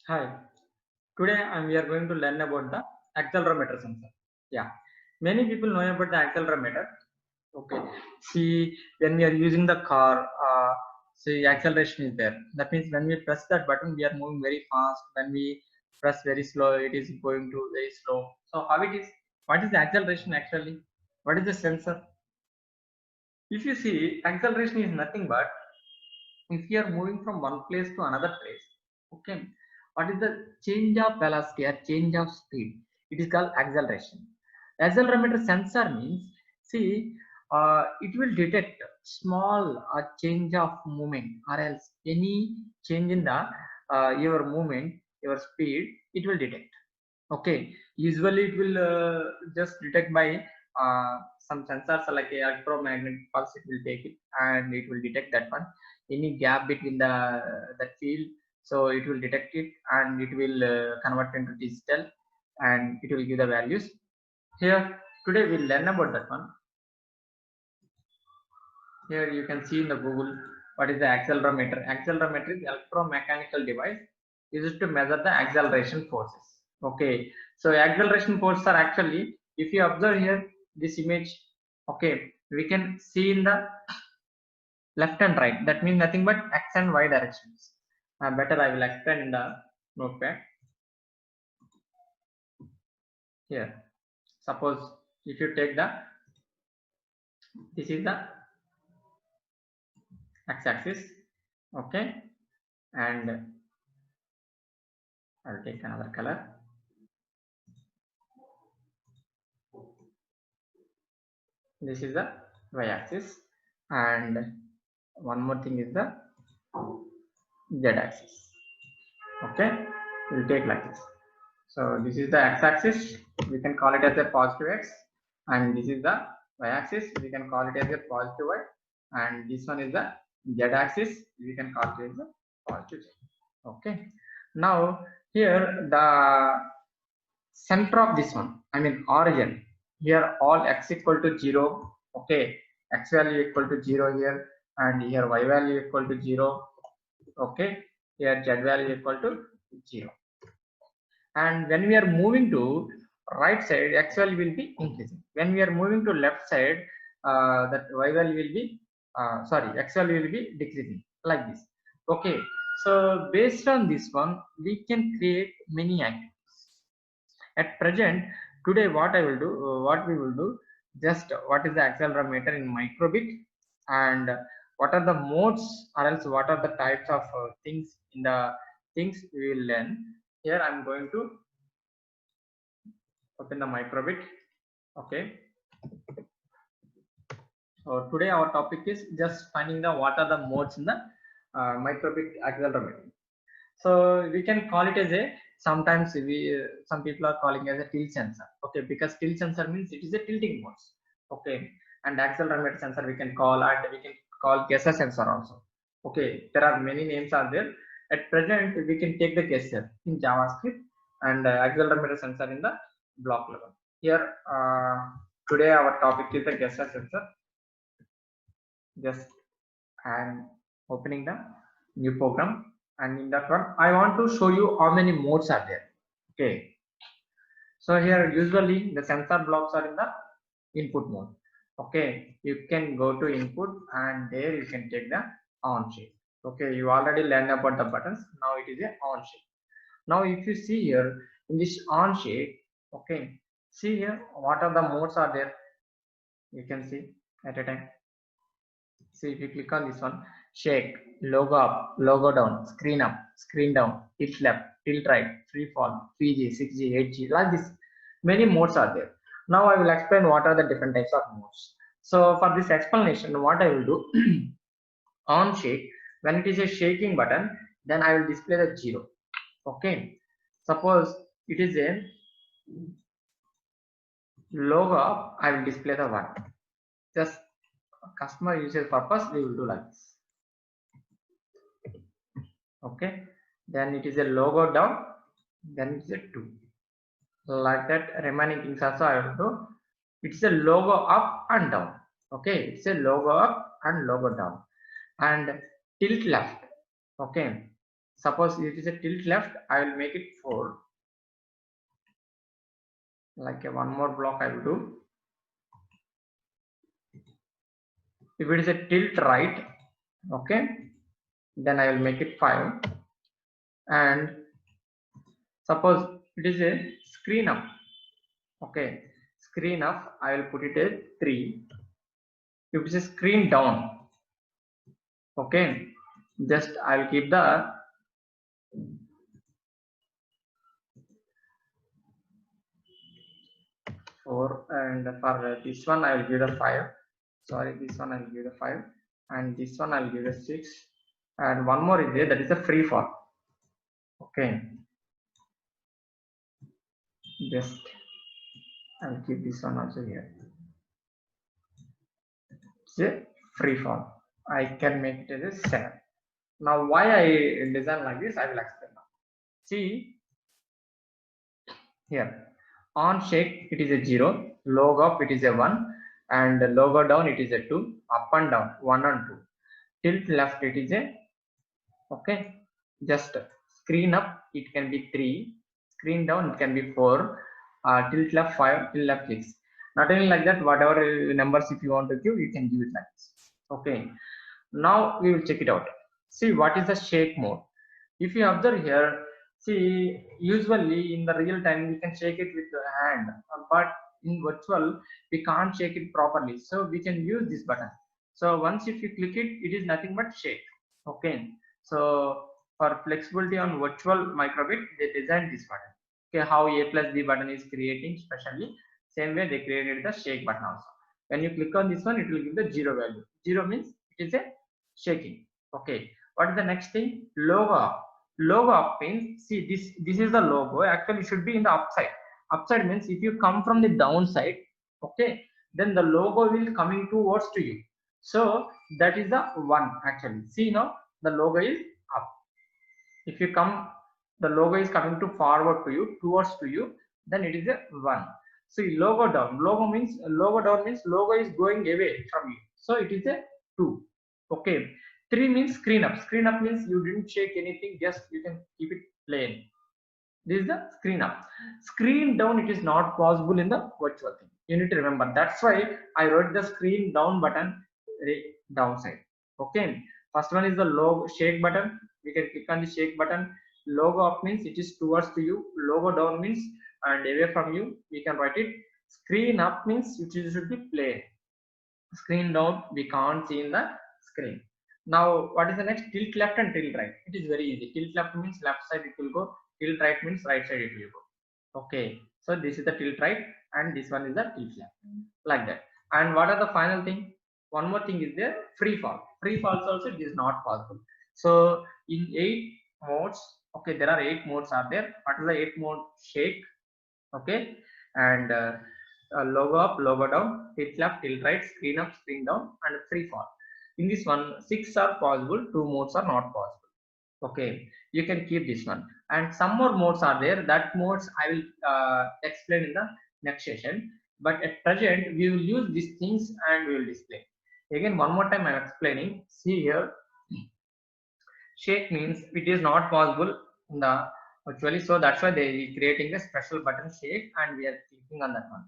Hi, today we are going to learn about the accelerometer sensor. Yeah, many people know about the accelerometer. Okay, see, when we are using the car, see, acceleration is there. That means when we press that button, we are moving very fast. When we press very slow, it is going to very slow. So, how it is? What is the acceleration actually? What is the sensor? If you see, acceleration is nothing but if you are moving from one place to another place, okay, what is the change of velocity or change of speed? It is called acceleration. Accelerometer sensor means, see, it will detect small change of movement or else any change in the your movement, your speed, it will detect. Okay, usually it will just detect by some sensors like a electromagnetic pulse. It will take it and it will detect that one, any gap between the that field. So it will detect it and it will convert into digital and it will give the values. Here today we'll learn about that one. Here you can see in the Google what is the accelerometer. Accelerometer is electromechanical device used to measure the acceleration forces. Okay, so acceleration forces are actually, if you observe here this image, okay, we can see in the left and right. That means nothing but x and y directions. Better I will explain in the notepad. Here, suppose if you take the, this is the x-axis, okay, and I'll take another color. This is the y-axis, and one more thing is the z-axis. Okay, we'll take like this. So this is the x-axis. We can call it as a positive x, and this is the y-axis. We can call it as a positive y, and this one is the z-axis. We can call it as a positive z. Okay. Now here the center of this one, I mean origin. Here all x equal to 0. Okay, x value equal to 0 here, and here y value equal to 0. Okay, here z value equal to 0. And when we are moving to right side, x value will be increasing. When we are moving to left side, that y value will be sorry, x value will be decreasing like this. Okay, so based on this one we can create many activities. At present, today what I will do, what we will do, just what is the accelerometer in microbit, and what are the modes or else what are the types of things in the things we will learn. Here I'm going to open the microbit. Okay, so today our topic is just finding the what are the modes in the microbit accelerometer. So we can call it as a, sometimes we some people are calling as a tilt sensor. Okay, because tilt sensor means it is a tilting modes. Okay, and accelerometer sensor we can call, and we can call gesture sensor also. Okay, there are many names are there. At present we can take the gesture in JavaScript and accelerometer sensor in the block level. Here today our topic is the gesture sensor. Just I'm opening the new program, and in that one I want to show you how many modes are there. Okay, so here usually the sensor blocks are in the input mode. Okay, you can go to input and there you can take the on shape. Okay, you already learned about the buttons. Now it is a on shape. Now if you see here in this on shape, okay, see here what are the modes are there. You can see at a time. See, if you click on this one, shake, logo up, logo down, screen down, tilt left, tilt right, free fall, 3G, 6G, 8G, like this. Many modes are there. Now I will explain what are the different types of modes. So for this explanation, what I will do, on shake, when it is a shaking button, then I will display the 0. Okay. Suppose it is a logo up, I will display the 1. Just customer usage purpose, we will do like this. Okay, then it is a logo down, then it's a 2, like that. Remaining things also I will do. It's a logo up and down. Okay, it's a logo up and logo down, and tilt left. Okay, Suppose it is a tilt left, I will make it 4. Like a one more block I will do. If it is a tilt right, okay, then I will make it 5. And suppose it is a screen up, okay, screen up, I will put it at 3. If it is a screen down, okay, just I will keep the 4, and for this one I will give the 5. Sorry, this one I will give the 5, and this one I will give the 6, and one more is there, that is a free fall. Okay, just I will keep this one also here. It's a free fall. I can make it as a 7. Now why I design like this, I will explain now. See here, on shake it is a 0, log up it is a 1, and logo down it is a 2, up and down 1 and 2, tilt left it is a, okay, just screen up it can be 3, screen down it can be 4, tilt left 5, tilt left 6. Not only like that, whatever numbers if you want to give, you can give it like this. Okay, now we will check it out. See what is the shake mode. If you observe here, see usually in the real time we can shake it with the hand, but in virtual we can't shake it properly, so we can use this button. So once if you click it, it is nothing but shake. Okay, so for flexibility on virtual microbit, they designed this button. Okay, how A plus B button is creating specially, same way they created the shake button also. When you click on this one, it will give the 0 value. 0 means it is a shaking. Okay, what is the next thing? Logo up. Logo up means, see this is the logo, actually it should be in the upside. Upside means if you come from the downside, okay, then the logo will coming towards to you. So that is the 1 actually. See now the logo is up. If you come, the logo is coming to forward to you, towards to you, then it is a 1. See logo down. Logo down means logo is going away from you. So it is a 2. Okay. 3 means screen up. Screen up means you didn't shake anything, just you can keep it plain. This is the screen up. Screen down, it is not possible in the virtual thing. You need to remember. That's why I wrote the screen down button downside. Okay. First one is the logo shake button. We can click on the shake button. Logo up means it is towards to you. Logo down means and away from you. We can write it. Screen up means it should be plain. Screen down, we can't see in the screen. Now what is the next? Tilt left and tilt right. It is very easy. Tilt left means left side it will go, tilt right means right side it will go. Okay, so this is the tilt right and this one is the tilt left, like that. And what are the final thing? One more thing is there, free fall. Free falls also it is not possible. So in 8 modes, okay, there are 8 modes are there. What is the 8 mode? Shake, okay, and logo up, logo down, tilt left, tilt right, screen up, screen down, and free fall. In this one, 6 are possible, 2 modes are not possible. Okay, you can keep this one, and some more modes are there. That modes I will explain in the next session. But at present, we will use these things and we will display. Again, one more time I am explaining. See here, shake means it is not possible in the virtually, so that's why they are creating a special button shake, and we are clicking on that one.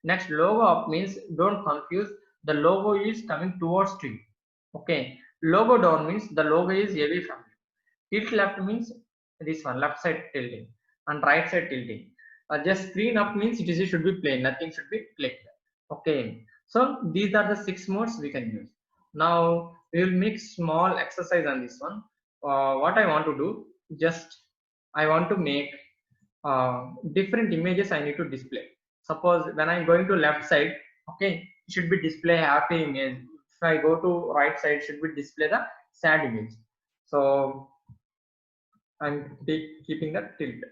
Next, logo up means don't confuse. The logo is coming towards to you. Okay, logo down means the logo is away from you. Tilt left means this one, left side tilting, and right side tilting. Just screen up means it should be plain, nothing should be clicked. Okay, so these are the 6 modes we can use. Now we will make small exercise on this one. What I want to do, just I want to make different images I need to display. Suppose when I'm going to left side, okay, it should be display happy image. If I go to right side, should be display the sad image. So I'm keeping the tilt.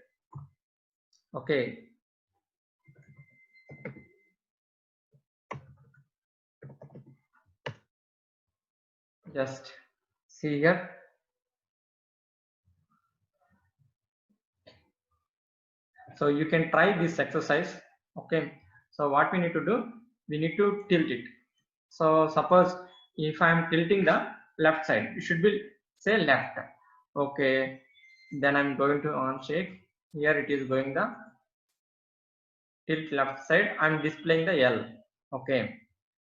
Okay. Just see here. So you can try this exercise. Okay. So what we need to do, we need to tilt it. So suppose if I am tilting the left side, it should be say left. Okay. then I'm going to on shake. Here it is going the tilt left side. I'm displaying the L. Okay,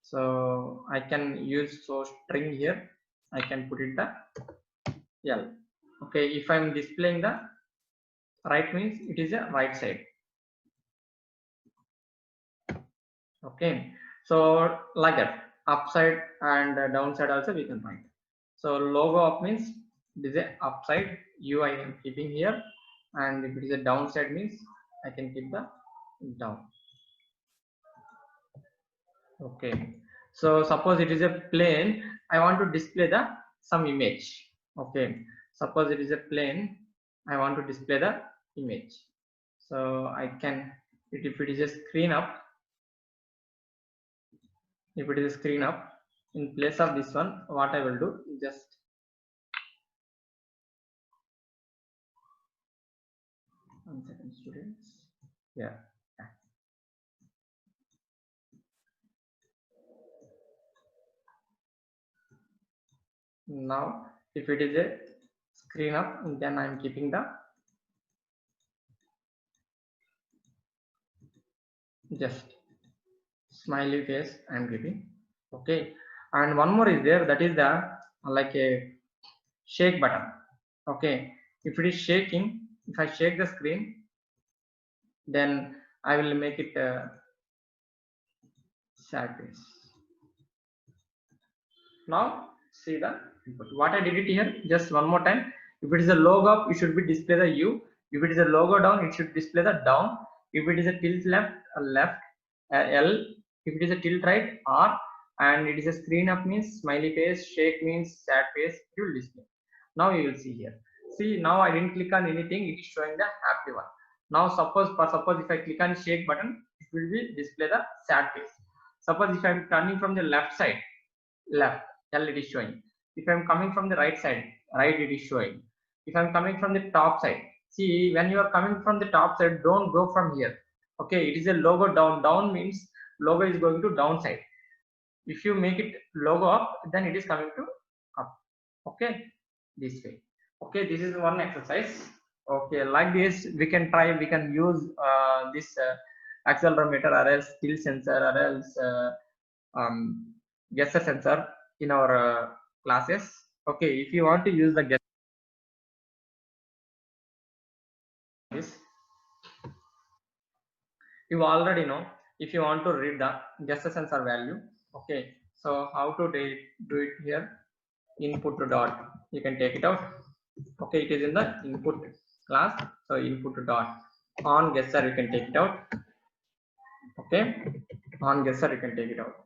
so I can use so string here. I can put it the L. Okay, if I'm displaying the right means it is a right side. Okay, so like that, upside and downside also we can write. So logo up means it is a upside U I am keeping here, and if it is a downside means I can keep the down. Okay, so suppose it is a plane, I want to display the some image. Okay, suppose it is a plane, I want to display the image. So I can, if it is a screen up, if it is a screen up, in place of this one, what I will do, just one second, students. Yeah. Now, if it is a screen up, then I am keeping the just smiley face I am giving. Okay, and one more is there, that is the like a shake button. Okay, if it is shaking, if I shake the screen, then I will make it sad face. Now see the input. What I did it here, just one more time. If it is a logo up, it should be display the U. If it is a logo down, it should display the down. If it is a tilt left, left L. If it is a tilt right, R. And it is a screen up means smiley face, shake means sad face, it will display. Now you will see here. See, now I didn't click on anything, it is showing the happy one. Now suppose if I click on shake button, it will be display the sad face. Suppose if I am turning from the left side, left, L it is showing. If I am coming from the right side, right it is showing. If I am coming from the top side, see, when you are coming from the top side, don't go from here. Okay, it is a logo down. Down means logo is going to downside. If you make it logo up, then it is coming to up. Okay, this way. Okay, this is one exercise. Okay, like this we can try. We can use this accelerometer or else tilt sensor or else gesture sensor in our classes. Okay, if you want to use the gesture, this you already know. If you want to read the gesture sensor value, okay, so how to do it here? Input to dot, you can take it out. Okay, it is in the input class, so input to dot on gesture you can take it out. Okay, on gesture you can take it out.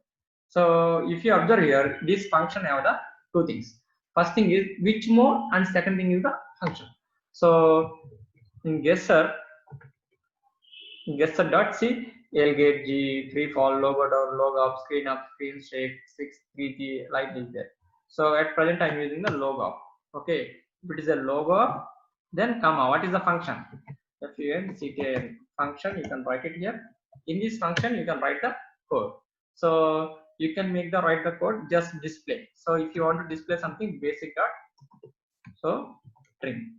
So if you observe here, this function have the two things. First thing is which mode, and second thing is the function. So in gesture dot c, L gate G, 3 fall, logo down, logo up, screen up, screen shake, 6 3G, like this there. So at present I'm using the logo up. Okay, if it is a logo up, then comma, what is the function? FUNCTIL function, you can write it here. In this function you can write the code. So you can make the write the code, just display. So if you want to display something, basic dot, so string.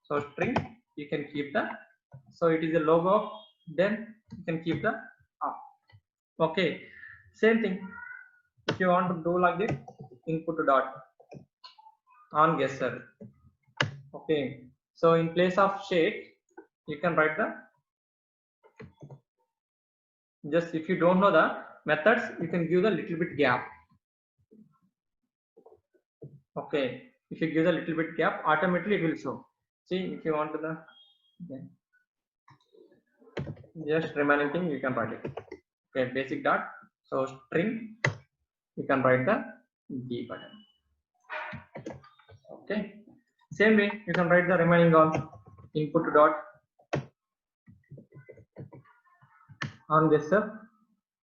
So string, you can keep the, so it is a logo, then you can keep the up. Okay, same thing. If you want to do like this, input to dot on gesture. Okay, so in place of shake, you can write the, just if you don't know the methods, you can give the little bit gap. Okay, if you give a little bit gap, automatically it will show. See, if you want to the, okay, just remaining thing you can write it. Okay, basic dot, so string, you can write the D button. Okay, same way you can write the remaining all input to dot on this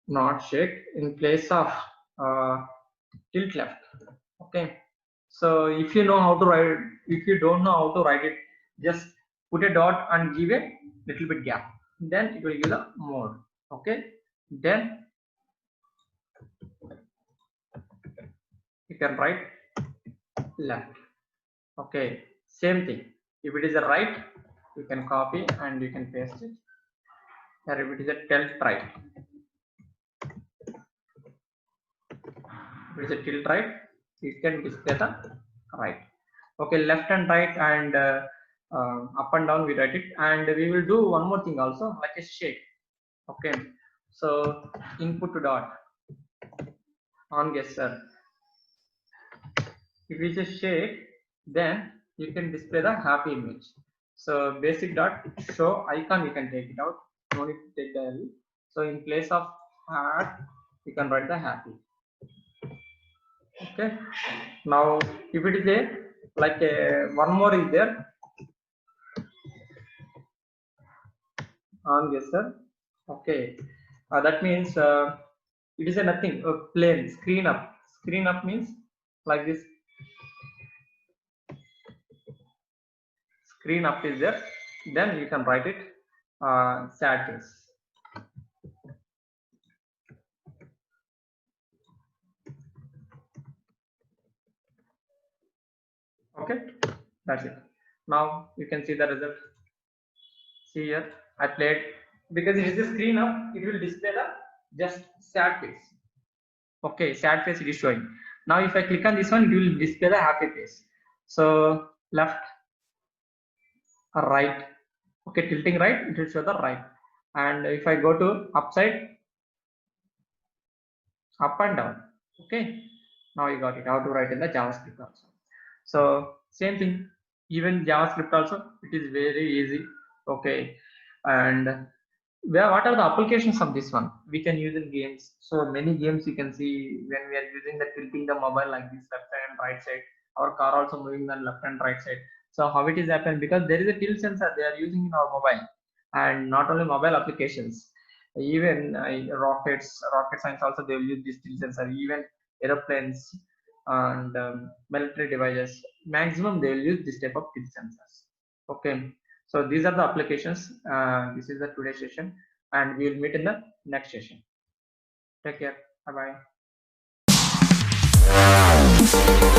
not shake, in place of tilt left. Okay, so if you know how to write, if you don't know how to write it, just put a dot and give a little bit gap, then it will give the mode. Okay, then you can write left. Okay, same thing. If it is a right, you can copy and you can paste it. Or if it is a tilt right, if it is a tilt right, you can display the right. Okay, left and right and up and down we write it, and we will do one more thing also, like a shake. Okay, so input dot on guesser. If it is a shake, then you can display the happy image. So basic dot show icon, you can take it out, no need to take the L. So in place of heart, you can write the happy. Okay, now if it is a like a one more is there on guesser. Okay, that means it is a nothing, a plain screen up. Screen up means like this. Screen up is there, then you can write it sad face. Okay, that's it. Now you can see the result. See here, I played, because it is a screen up, it will display the just sad face. Okay, sad face it is showing. Now if I click on this one, it will display the happy face. So left or right. Okay, tilting right, it will show the right. And if I go to upside, up and down. Okay, now you got it, how to write in the JavaScript also. So same thing, even JavaScript also, it is very easy. Okay, and what are the applications of this one? We can use in games. So many games you can see when we are using the tilting the mobile like this, left side and right side. Our car also moving the left and right side. So how it is happen? Because there is a tilt sensor they are using in our mobile, and not only mobile applications, even rocket science also they will use this tilt sensor. Even aeroplanes and military devices, maximum they will use this type of tilt sensors. Okay, so these are the applications. This is the today's session, and we will meet in the next session. Take care. Bye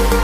bye.